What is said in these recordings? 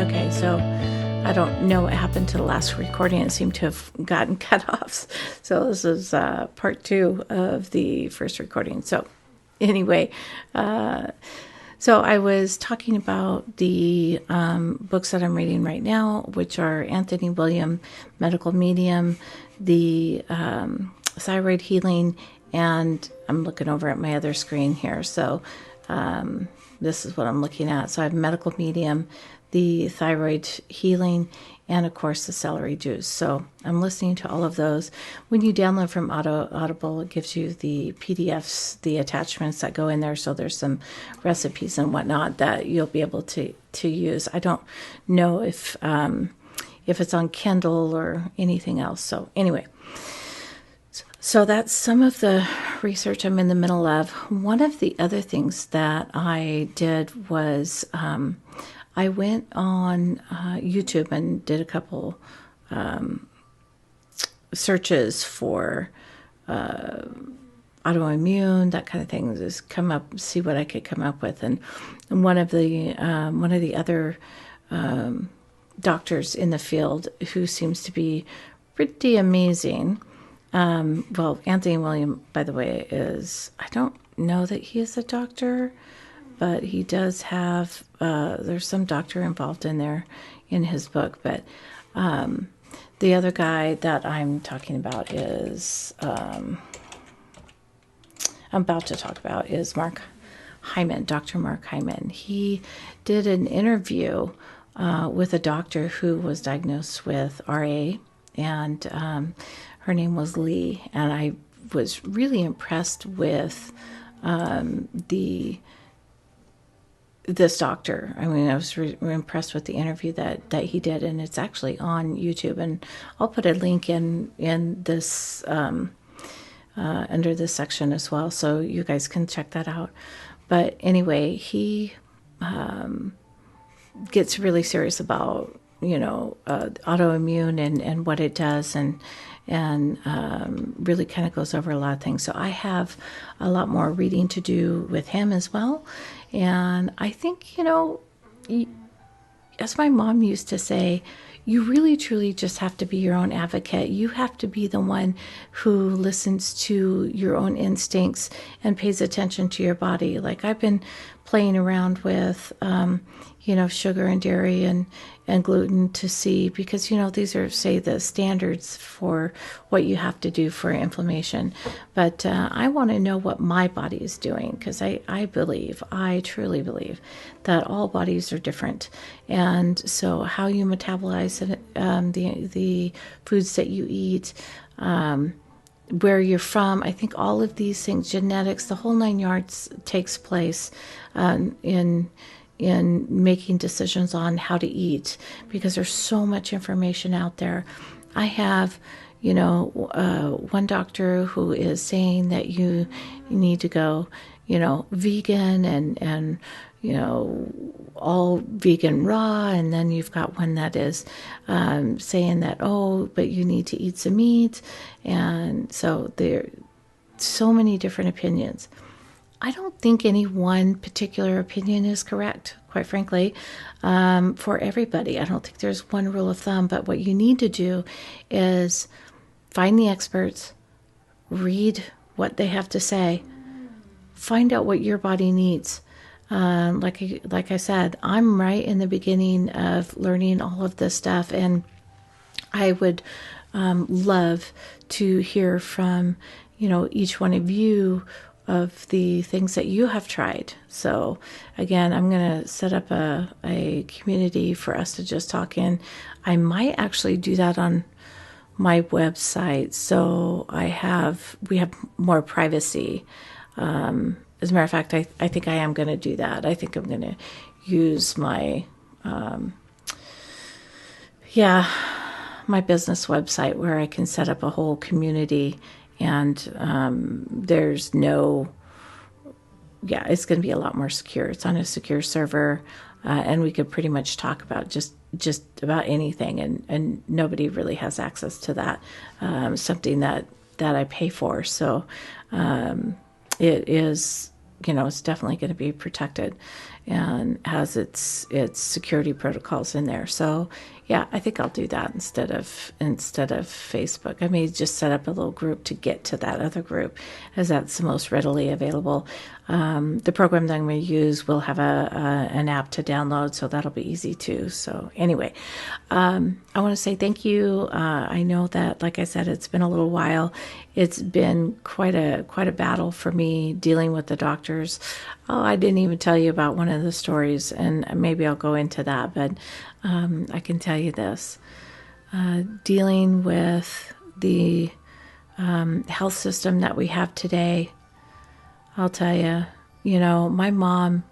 Okay, so I don't know what happened to the last recording. It seemed to have gotten cut off. So this is part 2 of the first recording. So anyway, so I was talking about the books that I'm reading right now, which are Anthony William, Medical Medium, the Thyroid Healing, and I'm looking over at my other screen here. So this is what I'm looking at. So I have Medical Medium, the Thyroid Healing, and of course the Celery Juice. So I'm listening to all of those. When you download from Audible, it gives you the PDFs, the attachments that go in there. So there's some recipes and whatnot that you'll be able to use. I don't know if it's on Kindle or anything else. So anyway, so that's some of the research I'm in the middle of. One of the other things that I did was I went on YouTube and did a couple searches for autoimmune, that kind of thing. Just come up, see what I could come up with. And one of the other doctors in the field who seems to be pretty amazing. Well, Anthony William, by the way, I don't know that he is a doctor, but he does have, there's some doctor involved in there in his book. But the other guy that I'm talking about I'm about to talk about is Mark Hyman, Dr. Mark Hyman. He did an interview with a doctor who was diagnosed with RA, and her name was Lee. And I was really impressed with this doctor. I mean, I was impressed with the interview that he did, and it's actually on YouTube. And I'll put a link in this under this section as well, so you guys can check that out. But anyway, he gets really serious about autoimmune and what it does, and really kind of goes over a lot of things. So I have a lot more reading to do with him as well. And I think, as my mom used to say, you really truly just have to be your own advocate. You have to be the one who listens to your own instincts and pays attention to your body. Like, I've been playing around with sugar and dairy and gluten to see, because these are, say, the standards for what you have to do for inflammation. But I want to know what my body is doing, because I truly believe that all bodies are different. And so how you metabolize the foods that you eat, where you're from, I think all of these things, genetics, the whole 9 yards takes place in making decisions on how to eat, because there's so much information out there. I have, one doctor who is saying that you need to go, vegan and all vegan raw. And then you've got one that is saying that, but you need to eat some meat. And so there are so many different opinions. I don't think any one particular opinion is correct, quite frankly, for everybody. I don't think there's one rule of thumb, but what you need to do is find the experts, read what they have to say, find out what your body needs. Like I said, I'm right in the beginning of learning all of this stuff, and I would love to hear from, each one of you of the things that you have tried. So again, I'm going to set up a community for us to just talk in. I might actually do that on my website, so we have more privacy. As a matter of fact, I think I am going to do that. I think I'm going to use my my business website, where I can set up a whole community. And it's going to be a lot more secure. It's on a secure server, and we could pretty much talk about just about anything, and nobody really has access to that, something that I pay for. So it is, it's definitely going to be protected. and has its security protocols in there. So yeah, I think I'll do that instead of Facebook. I may just set up a little group to get to that other group, as that's the most readily available. The program that I'm going to use will have an app to download, so that'll be easy too. So anyway, I want to say thank you. I know that, like I said, it's been a little while. It's been quite a battle for me dealing with the doctors. Oh, I didn't even tell you about one of the stories, and maybe I'll go into that, but I can tell you this. Dealing with the health system that we have today, I'll tell you, my mom,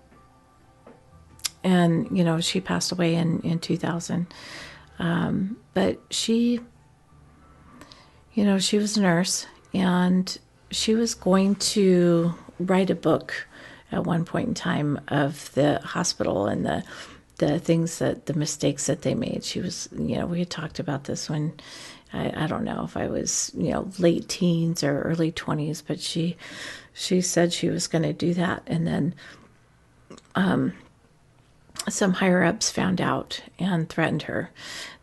and, she passed away in 2000. But she was a nurse, and she was going to write a book at one point in time of the hospital and the things the mistakes that they made. She was, we had talked about this when, I don't know if I was, late teens or early 20s, but she said she was going to do that. And then some higher ups found out and threatened her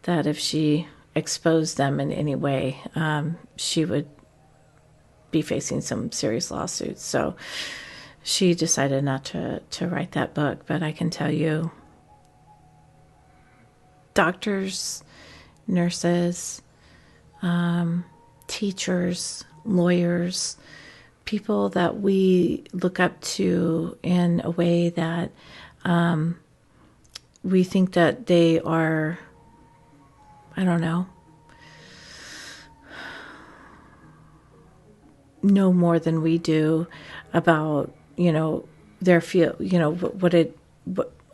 that if she exposed them in any way, she would be facing some serious lawsuits. So she decided not to write that book. But I can tell you, doctors, nurses, teachers, lawyers, people that we look up to in a way that we think that they are, I don't know more than we do about, their field,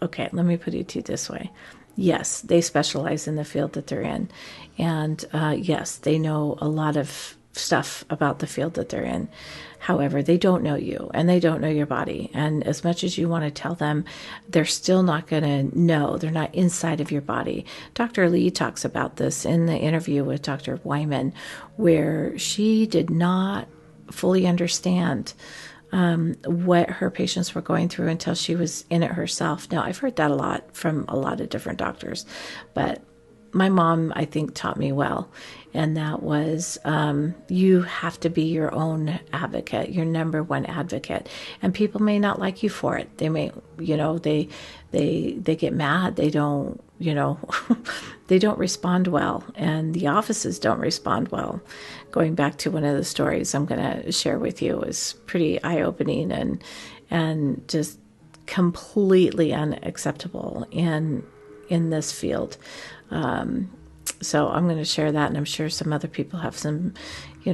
okay, let me put it to you this way. Yes, they specialize in the field that they're in. And yes, they know a lot of stuff about the field that they're in. However, they don't know you, and they don't know your body. And as much as you want to tell them, they're still not going to know. They're not inside of your body. Dr. Lee talks about this in the interview with Dr. Wyman, where she did not fully understand what her patients were going through until she was in it herself. Now, I've heard that a lot from a lot of different doctors, but my mom, I think, taught me well. And that was, you have to be your own advocate, your number one advocate. And people may not like you for it. They may, they get mad. They don't, they don't respond well. And the offices don't respond well. Going back to one of the stories I'm going to share with you was pretty eye-opening and just completely unacceptable in this field. So I'm going to share that, and I'm sure some other people have some,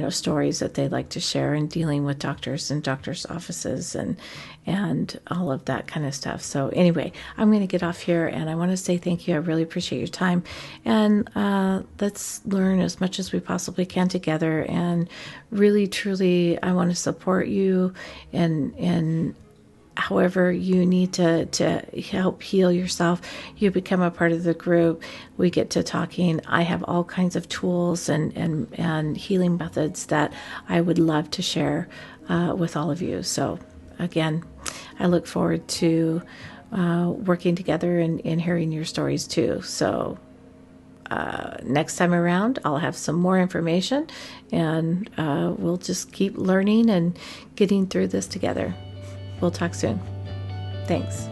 stories that they like to share in dealing with doctors and doctors' offices and all of that kind of stuff. So anyway, I'm going to get off here, and I want to say thank you. I really appreciate your time, and let's learn as much as we possibly can together. And really, truly, I want to support you and however you need to help heal yourself. You become a part of the group. We get to talking. I have all kinds of tools and healing methods that I would love to share with all of you. So again, I look forward to working together and hearing your stories too. So next time around, I'll have some more information, and we'll just keep learning and getting through this together. We'll talk soon. Thanks.